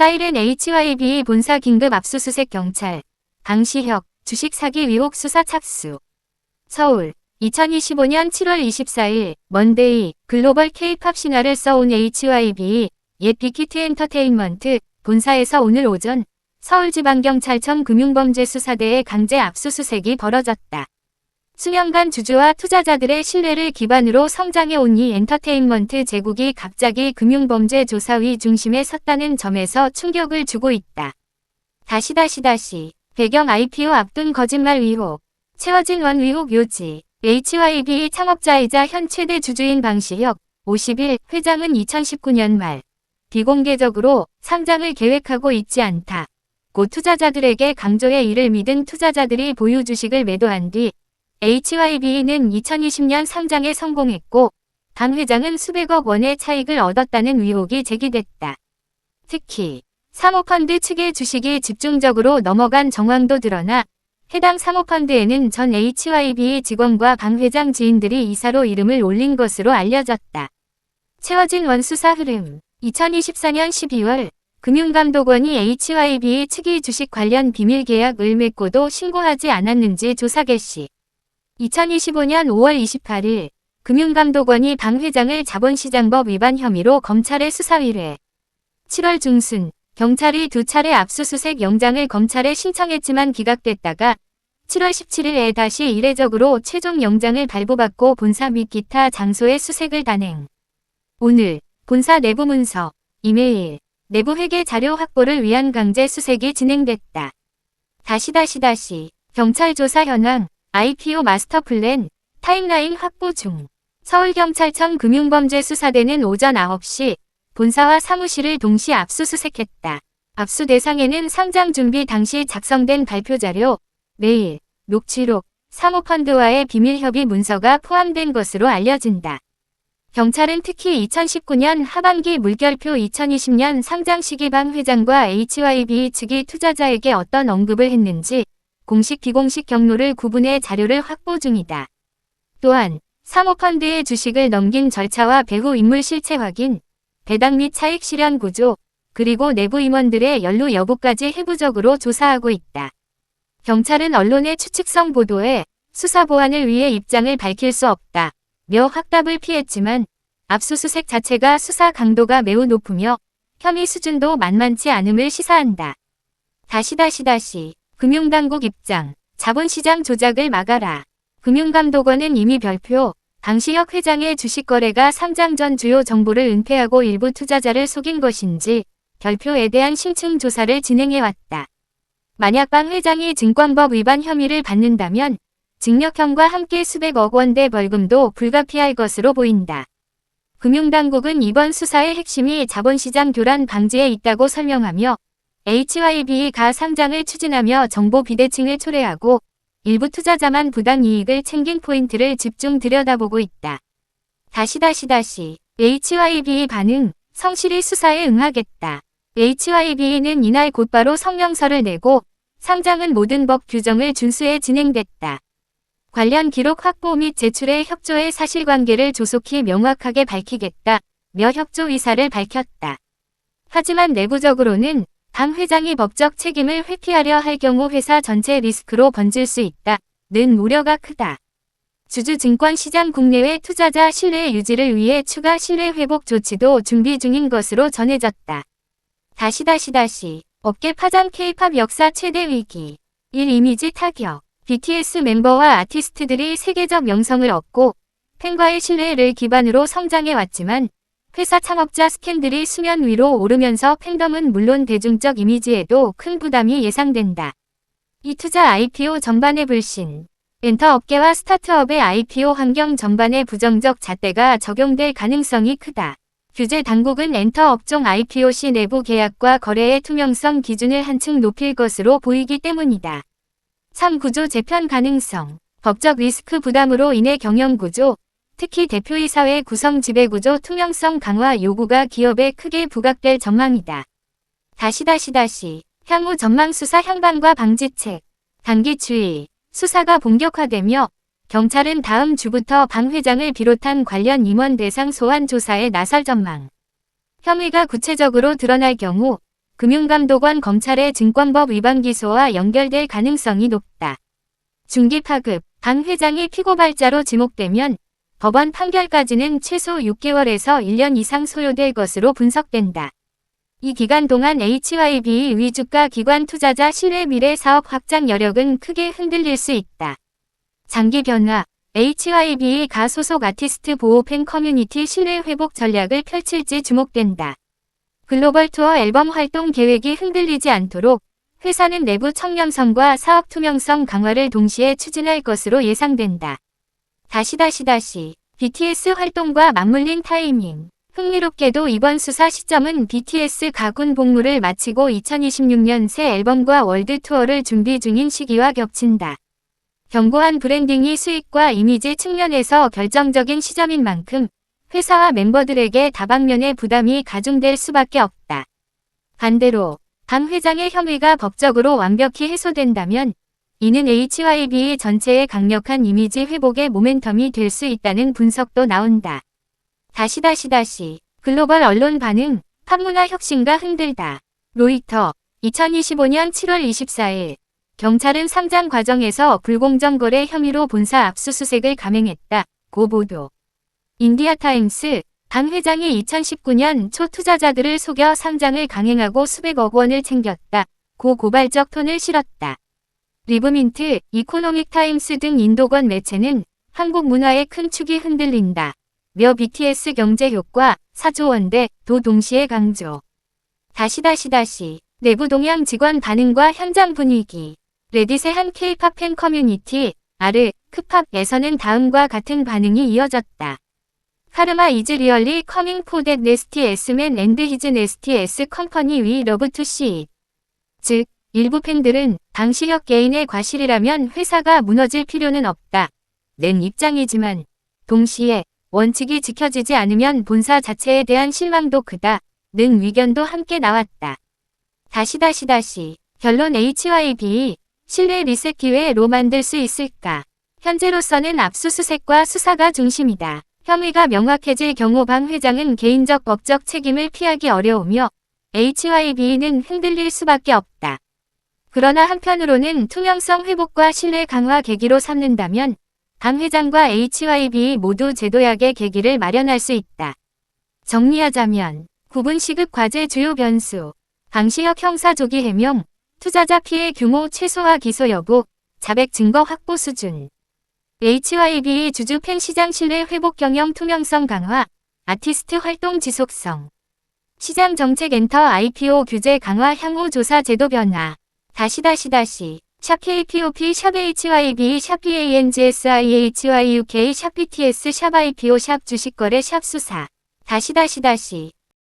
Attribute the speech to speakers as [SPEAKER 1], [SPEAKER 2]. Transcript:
[SPEAKER 1] 사이렌 HYB 본사 긴급 압수수색 경찰. 강시혁, 주식 사기 의혹 수사 착수. 서울, 2025년 7월 24일 먼데이 글로벌 K-팝 신화를 써온 HYB 옛 빅히트 엔터테인먼트 본사에서 오늘 오전 서울지방경찰청 금융범죄수사대의 강제 압수수색이 벌어졌다. 수년간 주주와 투자자들의 신뢰를 기반으로 성장해온 이 엔터테인먼트 제국이 갑자기 금융범죄조사위 중심에 섰다는 점에서 충격을 주고 있다. 배경 IPO 앞둔 거짓말 의혹, 채워진 원 의혹 요지. HYB 창업자이자 현 최대 주주인 방시혁, 50일 회장은 2019년 말 비공개적으로 상장을 계획하고 있지 않다. 고 투자자들에게 강조해 이를 믿은 투자자들이 보유 주식을 매도한 뒤 HYB는 2020년 상장에 성공했고 강 회장은 수백억 원의 차익을 얻었다는 의혹이 제기됐다. 특히 사모펀드 측의 주식이 집중적으로 넘어간 정황도 드러나 해당 사모펀드에는 전 HYB 직원과 강 회장 지인들이 이사로 이름을 올린 것으로 알려졌다. 채워진 원 수사 흐름. 2024년 12월 금융감독원이 HYB 측이 주식 관련 비밀 계약을 맺고도 신고하지 않았는지 조사 개시. 2025년 5월 28일 금융감독원이 강 회장을 자본시장법 위반 혐의로 검찰에 수사 의뢰. 7월 중순 경찰이 2차례 압수수색 영장을 검찰에 신청했지만 기각됐다가 7월 17일에 다시 이례적으로 최종 영장을 발부받고 본사 및 기타 장소의 수색을 단행. 오늘 본사 내부 문서, 이메일, 내부 회계 자료 확보를 위한 강제 수색이 진행됐다. 경찰 조사 현황, IPO 마스터 플랜, 타임라인 확보 중. 서울경찰청 금융범죄수사대는 오전 9시 본사와 사무실을 동시 압수수색했다. 압수 대상에는 상장 준비 당시 작성된 발표자료, 메일, 녹취록, 사모펀드와의 비밀협의 문서가 포함된 것으로 알려진다. 경찰은 특히 2019년 하반기 물결표 2020년 상장 시기 방 회장과 HYB 측이 투자자에게 어떤 언급을 했는지 공식 비공식 경로를 구분해 자료를 확보 중이다. 또한 사모펀드의 주식을 넘긴 절차와 배후 인물 실체 확인, 배당 및 차익 실현 구조, 그리고 내부 임원들의 연루 여부까지 해부적으로 조사하고 있다. 경찰은 언론의 추측성 보도에 수사 보완을 위해 입장을 밝힐 수 없다. 며 확답을 피했지만 압수수색 자체가 수사 강도가 매우 높으며 혐의 수준도 만만치 않음을 시사한다. 금융당국 입장, 자본시장 조작을 막아라. 금융감독원은 이미 별표, 강시혁 회장의 주식 거래가 상장 전 주요 정보를 은폐하고 일부 투자자를 속인 것인지 별표에 대한 심층 조사를 진행해왔다. 만약 방 회장이 증권법 위반 혐의를 받는다면 징역형과 함께 수백억 원대 벌금도 불가피할 것으로 보인다. 금융당국은 이번 수사의 핵심이 자본시장 교란 방지에 있다고 설명하며 HYB가 상장을 추진하며 정보 비대칭을 초래하고 일부 투자자만 부당 이익을 챙긴 포인트를 집중 들여다보고 있다. HYB 반응, 성실히 수사에 응하겠다. HYB는 이날 곧바로 성명서를 내고 상장은 모든 법 규정을 준수해 진행됐다. 관련 기록 확보 및 제출에 협조해 사실관계를 조속히 명확하게 밝히겠다. 며 협조 의사를 밝혔다. 하지만 내부적으로는 강 회장이 법적 책임을 회피하려 할 경우 회사 전체 리스크로 번질 수 있다. 는 우려가 크다. 주주증권시장 국내외 투자자 신뢰 유지를 위해 추가 신뢰 회복 조치도 준비 중인 것으로 전해졌다. 업계 파장 K-팝 역사 최대 위기. 1. 이미지 타격. BTS 멤버와 아티스트들이 세계적 명성을 얻고 팬과의 신뢰를 기반으로 성장해왔지만 회사 창업자 스캔들이 수면 위로 오르면서 팬덤은 물론 대중적 이미지에도 큰 부담이 예상된다. 이 투자 IPO 전반의 불신. 엔터업계와 스타트업의 IPO 환경 전반에 부정적 잣대가 적용될 가능성이 크다. 규제 당국은 엔터업종 IPO 시 내부 계약과 거래의 투명성 기준을 한층 높일 것으로 보이기 때문이다. 3. 구조 재편 가능성. 법적 리스크 부담으로 인해 경영구조, 특히 대표이사회 구성 지배구조 투명성 강화 요구가 기업에 크게 부각될 전망이다. 향후 전망 수사 향방과 방지책. 단기 추이. 수사가 본격화되며 경찰은 다음 주부터 방 회장을 비롯한 관련 임원 대상 소환 조사에 나설 전망. 혐의가 구체적으로 드러날 경우 금융감독원 검찰의 증권법 위반 기소와 연결될 가능성이 높다. 중기파급, 당 회장이 피고발자로 지목되면 법원 판결까지는 최소 6개월에서 1년 이상 소요될 것으로 분석된다. 이 기간 동안 HYB 위주가 기관 투자자 신뢰 미래 사업 확장 여력은 크게 흔들릴 수 있다. 장기 변화, HYB 가 소속 아티스트 보호 팬 커뮤니티 신뢰 회복 전략을 펼칠지 주목된다. 글로벌 투어 앨범 활동 계획이 흔들리지 않도록 회사는 내부 청렴성과 사업 투명성 강화를 동시에 추진할 것으로 예상된다. BTS 활동과 맞물린 타이밍. 흥미롭게도 이번 수사 시점은 BTS 가군 복무를 마치고 2026년 새 앨범과 월드 투어를 준비 중인 시기와 겹친다. 견고한 브랜딩이 수익과 이미지 측면에서 결정적인 시점인 만큼 회사와 멤버들에게 다방면의 부담이 가중될 수밖에 없다. 반대로 당 회장의 혐의가 법적으로 완벽히 해소된다면 이는 HYB 전체의 강력한 이미지 회복의 모멘텀이 될 수 있다는 분석도 나온다. 글로벌 언론 반응, 팝문화 혁신가 흔들다. 로이터, 2025년 7월 24일 경찰은 상장 과정에서 불공정 거래 혐의로 본사 압수수색을 감행했다. 고 보도. 인디아타임스, 당 회장이 2019년 초 투자자들을 속여 상장을 강행하고 수백억 원을 챙겼다. 고 고발적 톤을 실었다. 리브민트, 이코노믹타임스 등 인도권 매체는 한국 문화의 큰 축이 흔들린다. 며 BTS 경제 효과 4조 원대도 동시에 강조. 내부 동향 직원 반응과 현장 분위기. 레딧의 한 K-팝 팬 커뮤니티, 크팝에서는 다음과 같은 반응이 이어졌다. 카르마 이즈 리얼리 커밍 포 댓 네스티 에스맨 앤드 히즈 네스티 에스 컴퍼니 위 러브 투 시. 즉, 일부 팬들은 당시력 개인의 과실이라면 회사가 무너질 필요는 없다. 는 입장이지만 동시에 원칙이 지켜지지 않으면 본사 자체에 대한 실망도 크다. 는 의견도 함께 나왔다. 결론 HYB 신뢰 리셋 기회로 만들 수 있을까? 현재로서는 압수수색과 수사가 중심이다. 혐의가 명확해질 경우 방 회장은 개인적 법적 책임을 피하기 어려우며 HYB는 흔들릴 수밖에 없다. 그러나 한편으로는 투명성 회복과 신뢰 강화 계기로 삼는다면 당 회장과 HYB 모두 제도약의 계기를 마련할 수 있다. 정리하자면 구분 시급 과제 주요 변수, 방시혁 형사 조기 해명, 투자자 피해 규모 최소화 기소 여부, 자백 증거 확보 수준. HYB 주주 팬 시장 신뢰 회복 경영 투명성 강화, 아티스트 활동 지속성. 시장 정책 엔터 IPO 규제 강화 향후 조사 제도 변화. 샵 KPOP 샵 HYB 샵 PANGSIHYUK 샵 BTS 샵 IPO 샵 주식거래 샵 수사.